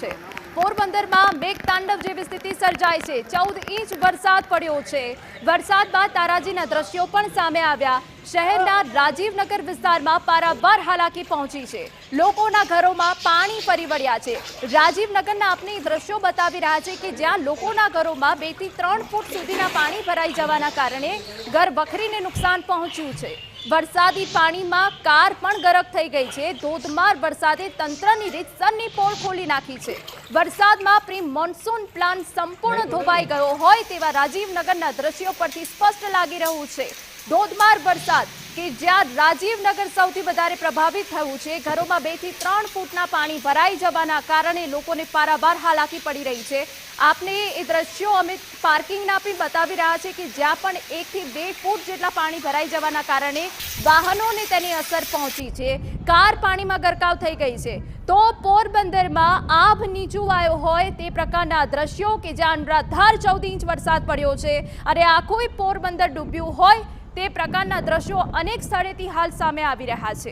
છે। પોરબંદરમાં મેઘતાંડવ જેવી સ્થિતિ સર્જાઈ છે। 14 ઇંચ વરસાદ પડ્યો છે। વરસાદ બાદ તારાજીના દ્રશ્યો પણ સામે આવ્યા। શહેરના રાજીવનગર વિસ્તારમાં પારાવાર હાલાકી પહોંચી છે। લોકોના ઘરોમાં પાણી ફરી વળ્યા છે। રાજીવનગરના આપને દ્રશ્યો બતાવી રહ્યા છે કે જ્યાં લોકોના ઘરોમાં 2 થી 3 ફૂટ સુધીના પાણી ભરાઈ જવાના કારણે ઘર વખરીને નુકસાન પહોંચ્યું છે। વરસાદી પાણીમાં કાર પણ ગરક થઈ ગઈ છે। ધોધમાર વરસાદે તંત્રની રીતસરની પોલ ખોલી નાખી છે। વરસાદમાં પ્રી મોન્સૂન પ્લાન સંપૂર્ણ ધોવાઈ ગયો હોય તેવા રાજીવનગરના દ્રશ્યો પરથી સ્પષ્ટ લાગી રહ્યું છે। ધોધમાર વરસાદ કે જ્યાં રાજીવનગર સૌથી વધારે પ્રભાવિત થયું છે। ઘરોમાં 2 થી 3 ફૂટના પાણી ભરાઈ જવાના કારણે લોકોને પારાવાર હાલાકી પડી રહી છે। આપને એ દ્રશ્યો અમે પાર્કિંગના પણ બતાવી રહ્યા છે કે જ્યાં પણ 1 થી 2 ફૂટ જેટલા પાણી ભરાઈ જવાના કારણે વાહનોને તેની અસર પહોંચી છે। કાર પાણીમાં ગરકાવ થઈ ગઈ છે। તો પોરબંદરમાં આભ નીચું આવ્યો હોય તે પ્રકારના દ્રશ્યો કે જ્યાં અનરાધાર 14 ઇંચ વરસાદ પડ્યો છે અને આખું પોરબંદર ડૂબ્યું હોય તે પ્રકારના દ્રશ્યો અનેક સ્થળેથી હાલ સામે આવી રહ્યા છે।